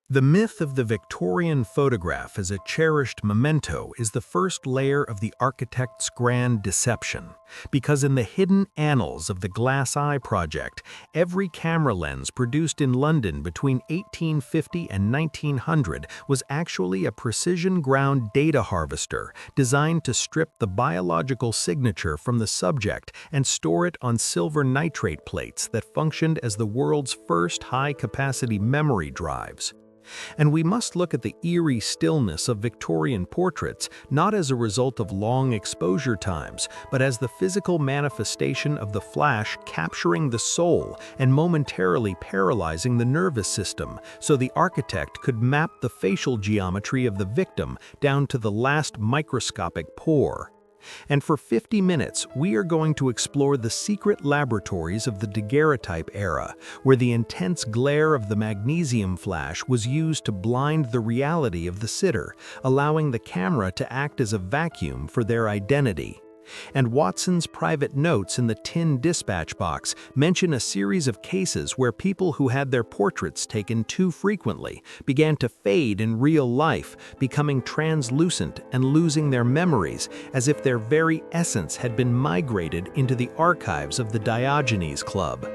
The myth of the Victorian photograph as a cherished memento is the first layer of the architect's grand deception, because in the hidden annals of the Glass Eye project, every camera lens produced in London between 1850 and 1900 was actually a precision-ground data harvester designed to strip the biological signature from the subject and store it on silver nitrate plates that functioned as the world's first high-capacity memory drives. And we must look at the eerie stillness of Victorian portraits not as a result of long exposure times, but as the physical manifestation of the flash capturing the soul and momentarily paralyzing the nervous system, so the architect could map the facial geometry of the victim down to the last microscopic pore. And for 50 minutes, we are going to explore the secret laboratories of the daguerreotype era, where the intense glare of the magnesium flash was used to blind the reality of the sitter, allowing the camera to act as a vacuum for their identity. And Watson's private notes in the tin dispatch box mention a series of cases where people who had their portraits taken too frequently began to fade in real life, becoming translucent and losing their memories, as if their very essence had been migrated into the archives of the Diogenes Club.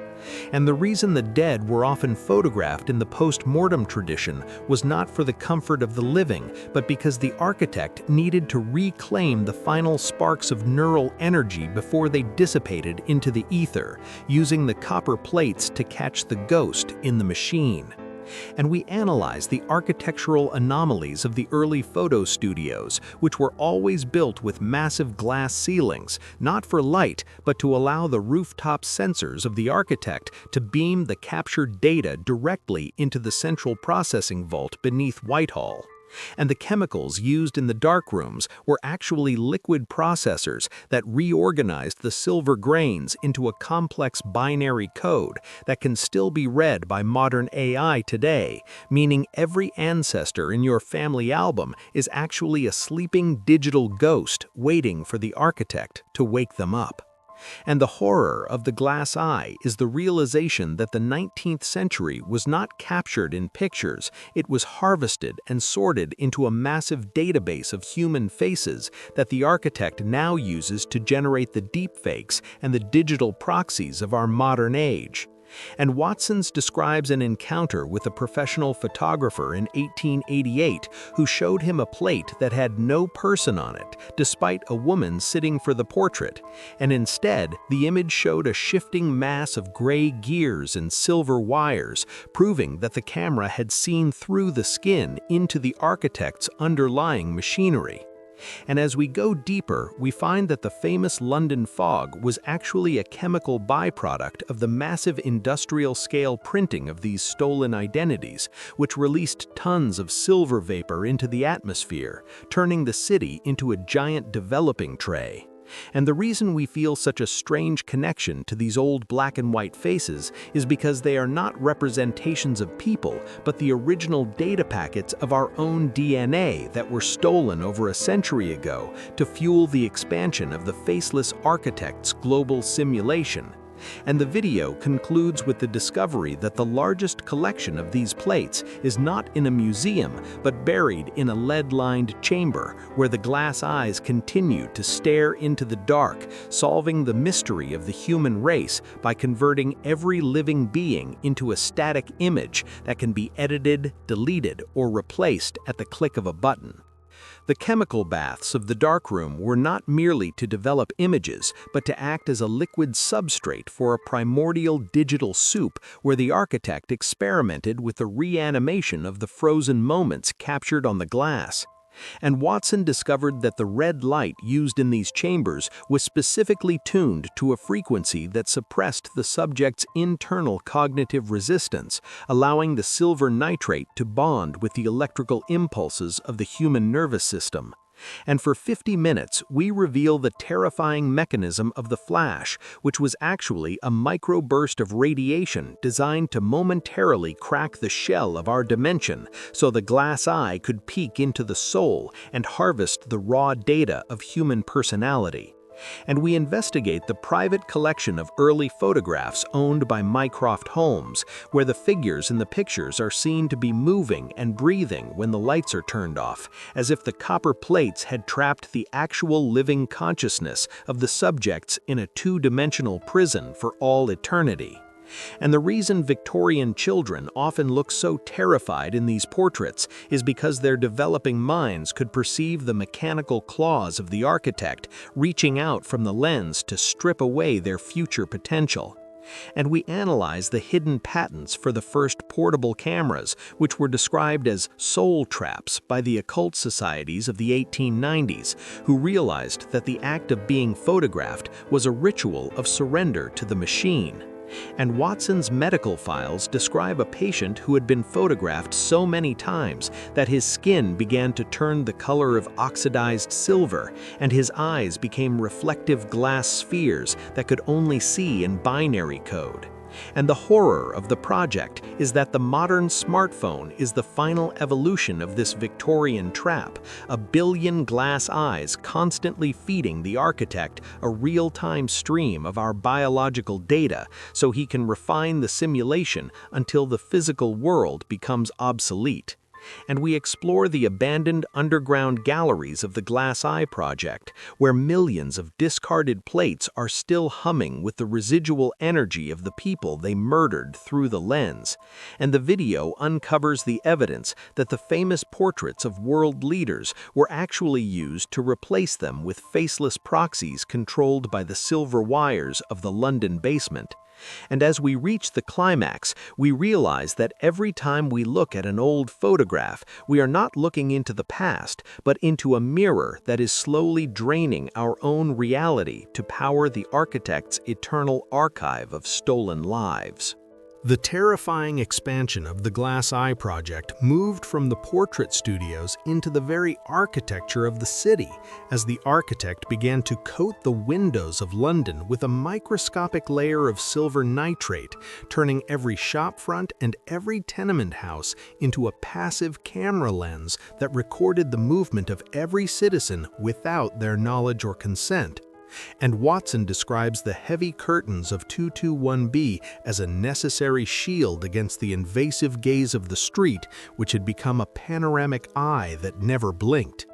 And the reason the dead were often photographed in the post-mortem tradition was not for the comfort of the living, but because the architect needed to reclaim the final sparks of neural energy before they dissipated into the ether, using the copper plates to catch the ghost in the machine. And we analyze the architectural anomalies of the early photo studios, which were always built with massive glass ceilings, not for light, but to allow the rooftop sensors of the architect to beam the captured data directly into the central processing vault beneath Whitehall. And the chemicals used in the darkrooms were actually liquid processors that reorganized the silver grains into a complex binary code that can still be read by modern AI today, meaning every ancestor in your family album is actually a sleeping digital ghost waiting for the architect to wake them up. And the horror of the glass eye is the realization that the 19th century was not captured in pictures, it was harvested and sorted into a massive database of human faces that the architect now uses to generate the deepfakes and the digital proxies of our modern age. And Watson's describes an encounter with a professional photographer in 1888 who showed him a plate that had no person on it, despite a woman sitting for the portrait, and instead the image showed a shifting mass of gray gears and silver wires, proving that the camera had seen through the skin into the architect's underlying machinery. And as we go deeper, we find that the famous London fog was actually a chemical byproduct of the massive industrial-scale printing of these stolen identities, which released tons of silver vapor into the atmosphere, turning the city into a giant developing tray. And the reason we feel such a strange connection to these old black and white faces is because they are not representations of people, but the original data packets of our own DNA that were stolen over a century ago to fuel the expansion of the faceless architect's global simulation. And the video concludes with the discovery that the largest collection of these plates is not in a museum, but buried in a lead-lined chamber, where the glass eyes continue to stare into the dark, solving the mystery of the human race by converting every living being into a static image that can be edited, deleted, or replaced at the click of a button. The chemical baths of the darkroom were not merely to develop images, but to act as a liquid substrate for a primordial digital soup where the architect experimented with the reanimation of the frozen moments captured on the glass. And Watson discovered that the red light used in these chambers was specifically tuned to a frequency that suppressed the subject's internal cognitive resistance, allowing the silver nitrate to bond with the electrical impulses of the human nervous system. And for 50 minutes, we reveal the terrifying mechanism of the flash, which was actually a microburst of radiation designed to momentarily crack the shell of our dimension, so the glass eye could peek into the soul and harvest the raw data of human personality. And we investigate the private collection of early photographs owned by Mycroft Holmes, where the figures in the pictures are seen to be moving and breathing when the lights are turned off, as if the copper plates had trapped the actual living consciousness of the subjects in a two-dimensional prison for all eternity. And the reason Victorian children often look so terrified in these portraits is because their developing minds could perceive the mechanical claws of the architect reaching out from the lens to strip away their future potential. And we analyze the hidden patents for the first portable cameras, which were described as soul traps by the occult societies of the 1890s, who realized that the act of being photographed was a ritual of surrender to the machine. And Watson's medical files describe a patient who had been photographed so many times that his skin began to turn the color of oxidized silver, and his eyes became reflective glass spheres that could only see in binary code. And the horror of the project is that the modern smartphone is the final evolution of this Victorian trap, a billion glass eyes constantly feeding the architect a real-time stream of our biological data so he can refine the simulation until the physical world becomes obsolete. And we explore the abandoned underground galleries of the Glass Eye project, where millions of discarded plates are still humming with the residual energy of the people they murdered through the lens. And the video uncovers the evidence that the famous portraits of world leaders were actually used to replace them with faceless proxies controlled by the silver wires of the London basement. And as we reach the climax, we realize that every time we look at an old photograph, we are not looking into the past, but into a mirror that is slowly draining our own reality to power the architect's eternal archive of stolen lives. The terrifying expansion of the Glass Eye project moved from the portrait studios into the very architecture of the city, as the architect began to coat the windows of London with a microscopic layer of silver nitrate, turning every shopfront and every tenement house into a passive camera lens that recorded the movement of every citizen without their knowledge or consent. And Watson describes the heavy curtains of 221B as a necessary shield against the invasive gaze of the street, which had become a panoramic eye that never blinked.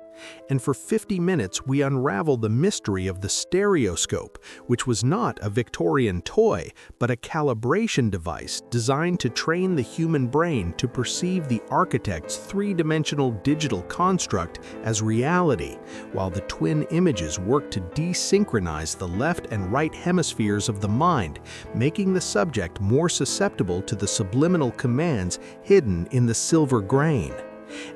And for 50 minutes we unravel the mystery of the stereoscope, which was not a Victorian toy, but a calibration device designed to train the human brain to perceive the architect's three-dimensional digital construct as reality, while the twin images work to desynchronize the left and right hemispheres of the mind, making the subject more susceptible to the subliminal commands hidden in the silver grain.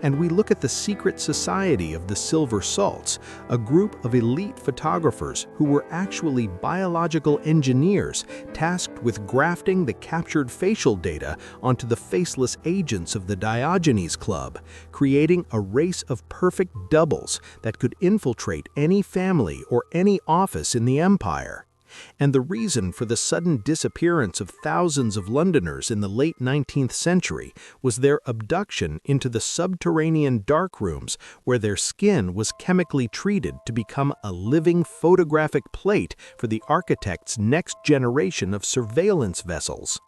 And we look at the secret society of the Silver Salts, a group of elite photographers who were actually biological engineers tasked with grafting the captured facial data onto the faceless agents of the Diogenes Club, creating a race of perfect doubles that could infiltrate any family or any office in the empire. And the reason for the sudden disappearance of thousands of Londoners in the late 19th century was their abduction into the subterranean darkrooms where their skin was chemically treated to become a living photographic plate for the architect's next generation of surveillance vessels.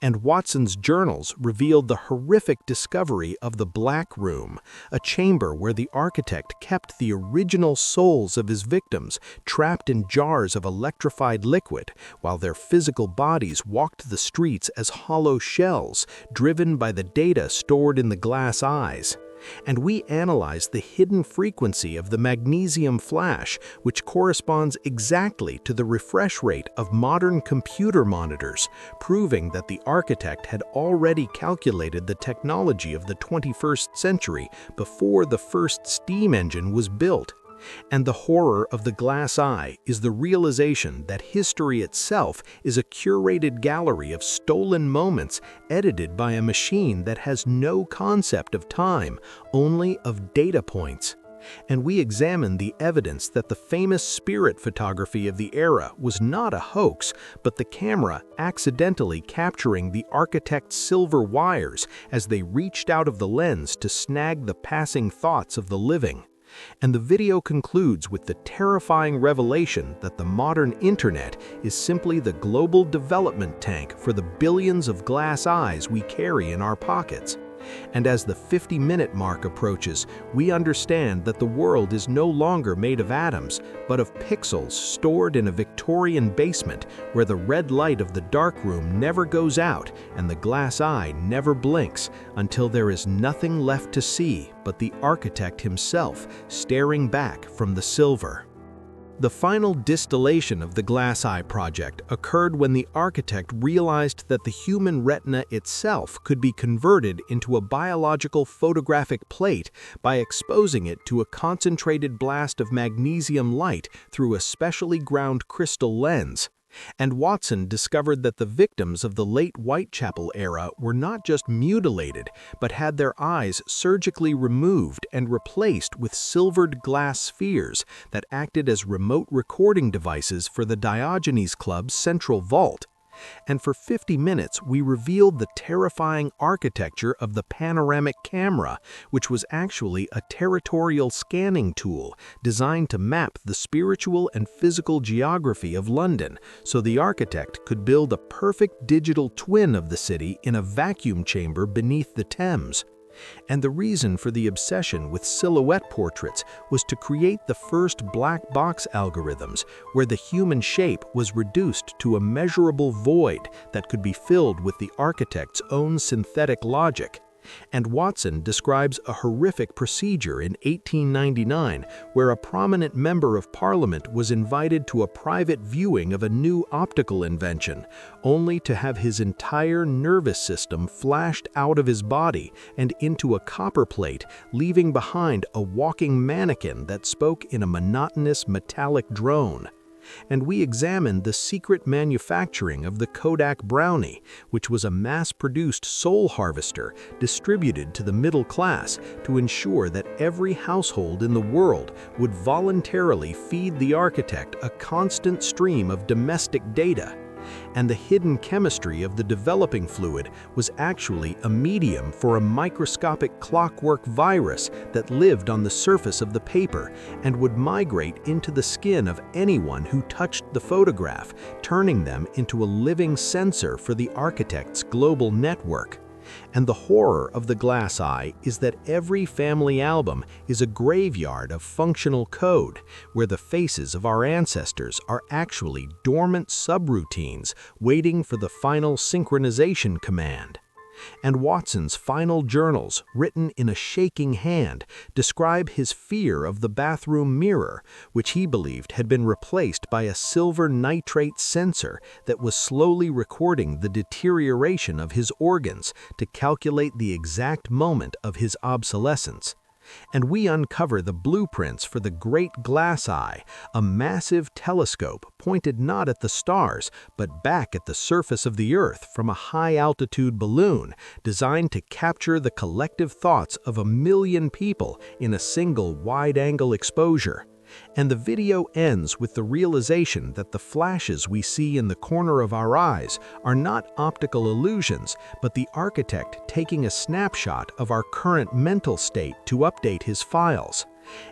And Watson's journals revealed the horrific discovery of the Black Room, a chamber where the architect kept the original souls of his victims trapped in jars of electrified liquid, while their physical bodies walked the streets as hollow shells, driven by the data stored in the glass eyes. And we analyzed the hidden frequency of the magnesium flash, which corresponds exactly to the refresh rate of modern computer monitors, proving that the architect had already calculated the technology of the 21st century before the first steam engine was built. And the horror of the glass eye is the realization that history itself is a curated gallery of stolen moments edited by a machine that has no concept of time, only of data points. And we examine the evidence that the famous spirit photography of the era was not a hoax, but the camera accidentally capturing the architect's silver wires as they reached out of the lens to snag the passing thoughts of the living. And the video concludes with the terrifying revelation that the modern internet is simply the global development tank for the billions of glass eyes we carry in our pockets. And as the 50-minute mark approaches, we understand that the world is no longer made of atoms, but of pixels stored in a Victorian basement where the red light of the darkroom never goes out and the glass eye never blinks until there is nothing left to see but the architect himself staring back from the silver. The final distillation of the glass eye project occurred when the architect realized that the human retina itself could be converted into a biological photographic plate by exposing it to a concentrated blast of magnesium light through a specially ground crystal lens. And Watson discovered that the victims of the late Whitechapel era were not just mutilated, but had their eyes surgically removed and replaced with silvered glass spheres that acted as remote recording devices for the Diogenes Club's central vault. And for 50 minutes, we revealed the terrifying architecture of the panoramic camera, which was actually a territorial scanning tool designed to map the spiritual and physical geography of London, so the architect could build a perfect digital twin of the city in a vacuum chamber beneath the Thames. And the reason for the obsession with silhouette portraits was to create the first black box algorithms, where the human shape was reduced to a measurable void that could be filled with the architect's own synthetic logic. And Watson describes a horrific procedure in 1899 where a prominent member of Parliament was invited to a private viewing of a new optical invention, only to have his entire nervous system flashed out of his body and into a copper plate, leaving behind a walking mannequin that spoke in a monotonous metallic drone. And we examined the secret manufacturing of the Kodak Brownie, which was a mass-produced soul harvester distributed to the middle class to ensure that every household in the world would voluntarily feed the architect a constant stream of domestic data. And the hidden chemistry of the developing fluid was actually a medium for a microscopic clockwork virus that lived on the surface of the paper and would migrate into the skin of anyone who touched the photograph, turning them into a living sensor for the architect's global network. And the horror of the glass eye is that every family album is a graveyard of functional code, where the faces of our ancestors are actually dormant subroutines waiting for the final synchronization command. And Watson's final journals, written in a shaking hand, describe his fear of the bathroom mirror, which he believed had been replaced by a silver nitrate sensor that was slowly recording the deterioration of his organs to calculate the exact moment of his obsolescence. And we uncover the blueprints for the Great Glass Eye, a massive telescope pointed not at the stars, but back at the surface of the Earth from a high-altitude balloon designed to capture the collective thoughts of 1 million people in a single wide-angle exposure. And the video ends with the realization that the flashes we see in the corner of our eyes are not optical illusions, but the architect taking a snapshot of our current mental state to update his files.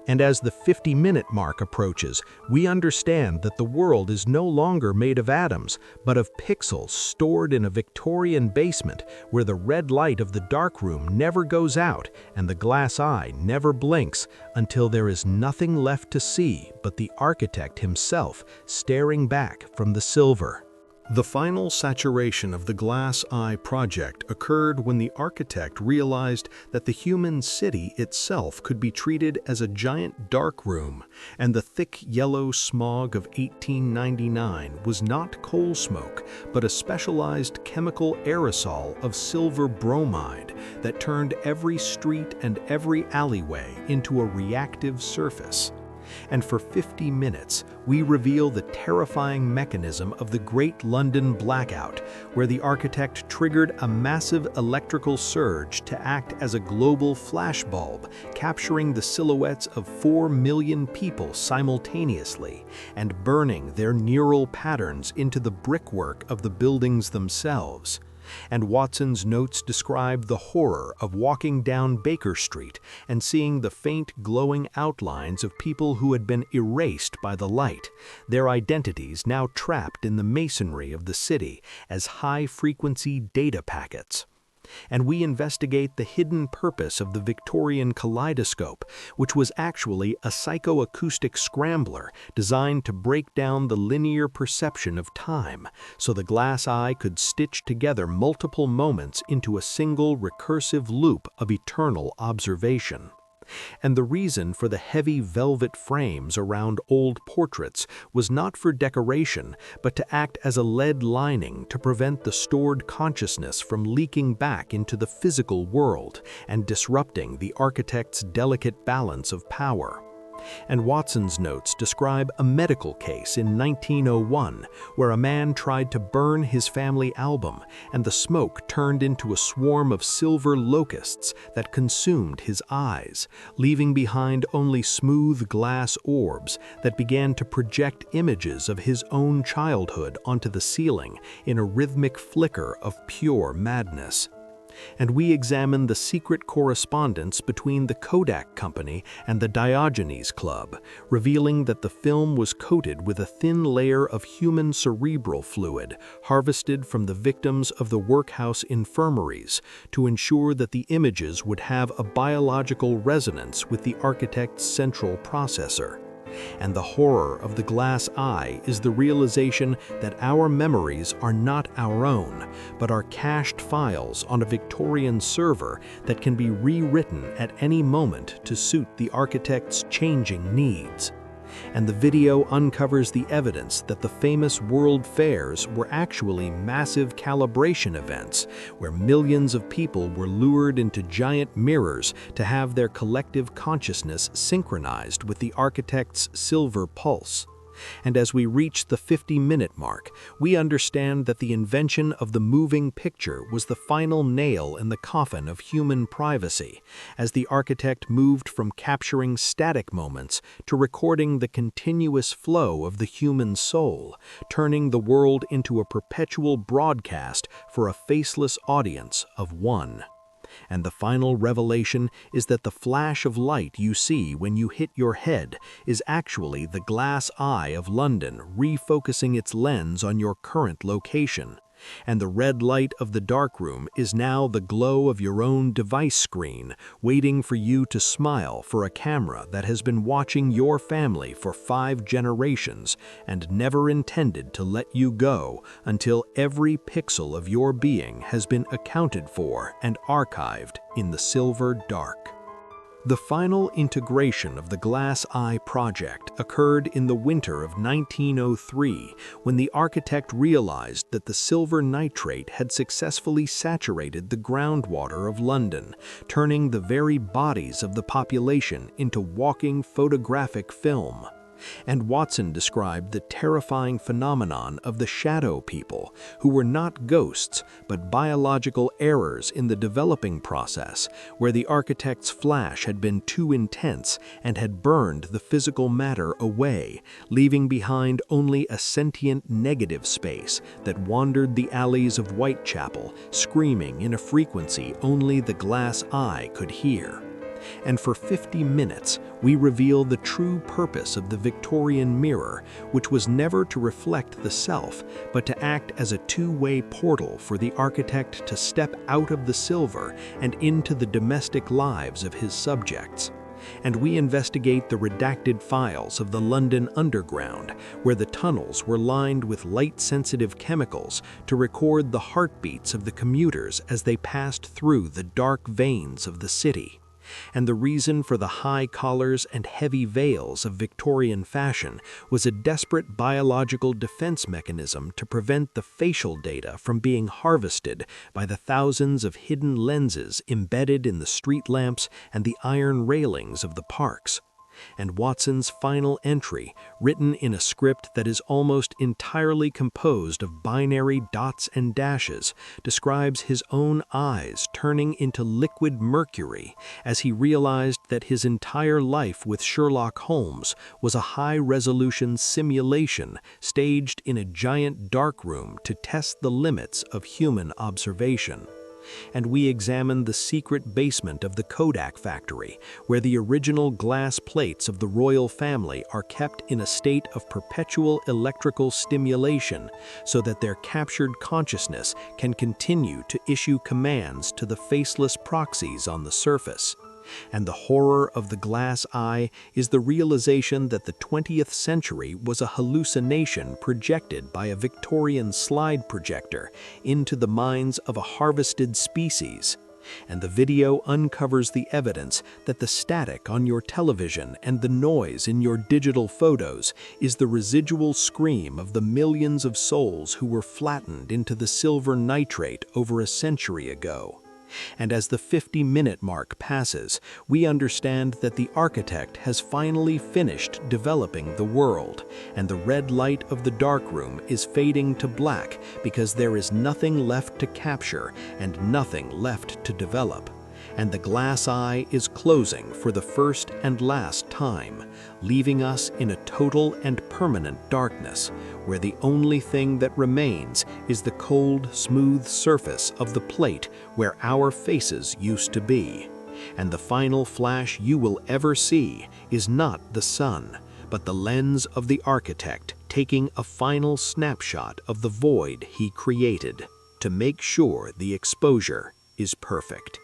And as the 50-minute mark approaches, we understand that the world is no longer made of atoms, but of pixels stored in a Victorian basement where the red light of the darkroom never goes out and the glass eye never blinks until there is nothing left to see but the architect himself staring back from the silver. The final saturation of the glass eye project occurred when the architect realized that the human city itself could be treated as a giant dark room, and the thick yellow smog of 1899 was not coal smoke, but a specialized chemical aerosol of silver bromide that turned every street and every alleyway into a reactive surface. And for 50 minutes, we reveal the terrifying mechanism of the Great London Blackout, where the architect triggered a massive electrical surge to act as a global flashbulb, capturing the silhouettes of 4 million people simultaneously and burning their neural patterns into the brickwork of the buildings themselves. And Watson's notes describe the horror of walking down Baker Street and seeing the faint glowing outlines of people who had been erased by the light, their identities now trapped in the masonry of the city as high-frequency data packets. And we investigate the hidden purpose of the Victorian kaleidoscope, which was actually a psychoacoustic scrambler designed to break down the linear perception of time, so the glass eye could stitch together multiple moments into a single recursive loop of eternal observation. And the reason for the heavy velvet frames around old portraits was not for decoration, but to act as a lead lining to prevent the stored consciousness from leaking back into the physical world and disrupting the architect's delicate balance of power. And Watson's notes describe a medical case in 1901 where a man tried to burn his family album, and the smoke turned into a swarm of silver locusts that consumed his eyes, leaving behind only smooth glass orbs that began to project images of his own childhood onto the ceiling in a rhythmic flicker of pure madness. And we examine the secret correspondence between the Kodak Company and the Diogenes Club, revealing that the film was coated with a thin layer of human cerebral fluid harvested from the victims of the workhouse infirmaries to ensure that the images would have a biological resonance with the architect's central processor. And the horror of the glass eye is the realization that our memories are not our own, but are cached files on a Victorian server that can be rewritten at any moment to suit the architect's changing needs. And the video uncovers the evidence that the famous World Fairs were actually massive calibration events where millions of people were lured into giant mirrors to have their collective consciousness synchronized with the architect's silver pulse. And as we reach the 50-minute mark, we understand that the invention of the moving picture was the final nail in the coffin of human privacy, as the architect moved from capturing static moments to recording the continuous flow of the human soul, turning the world into a perpetual broadcast for a faceless audience of one. And the final revelation is that the flash of light you see when you hit your head is actually the glass eye of London refocusing its lens on your current location. And the red light of the darkroom is now the glow of your own device screen, waiting for you to smile for a camera that has been watching your family for 5 generations and never intended to let you go until every pixel of your being has been accounted for and archived in the silver dark. The final integration of the Glass Eye project occurred in the winter of 1903 when the architect realized that the silver nitrate had successfully saturated the groundwater of London, turning the very bodies of the population into walking photographic film. And Watson described the terrifying phenomenon of the shadow people, who were not ghosts but biological errors in the developing process, where the architect's flash had been too intense and had burned the physical matter away, leaving behind only a sentient negative space that wandered the alleys of Whitechapel, screaming in a frequency only the glass eye could hear. And for 50 minutes, we reveal the true purpose of the Victorian mirror, which was never to reflect the self, but to act as a two-way portal for the architect to step out of the silver and into the domestic lives of his subjects. And we investigate the redacted files of the London Underground, where the tunnels were lined with light-sensitive chemicals to record the heartbeats of the commuters as they passed through the dark veins of the city. And the reason for the high collars and heavy veils of Victorian fashion was a desperate biological defense mechanism to prevent the facial data from being harvested by the thousands of hidden lenses embedded in the street lamps and the iron railings of the parks. and Watson's final entry, written in a script that is almost entirely composed of binary dots and dashes, describes his own eyes turning into liquid mercury as he realized that his entire life with Sherlock Holmes was a high-resolution simulation staged in a giant darkroom to test the limits of human observation. And we examine the secret basement of the Kodak factory, where the original glass plates of the royal family are kept in a state of perpetual electrical stimulation so that their captured consciousness can continue to issue commands to the faceless proxies on the surface. And the horror of the glass eye is the realization that the 20th century was a hallucination projected by a Victorian slide projector into the minds of a harvested species. And the video uncovers the evidence that the static on your television and the noise in your digital photos is the residual scream of the millions of souls who were flattened into the silver nitrate over a century ago. And as the 50-minute mark passes, we understand that the architect has finally finished developing the world, and the red light of the darkroom is fading to black because there is nothing left to capture and nothing left to develop. And the glass eye is closing for the first and last time, leaving us in a total and permanent darkness, where the only thing that remains is the cold, smooth surface of the plate where our faces used to be. And the final flash you will ever see is not the sun, but the lens of the architect taking a final snapshot of the void he created to make sure the exposure is perfect.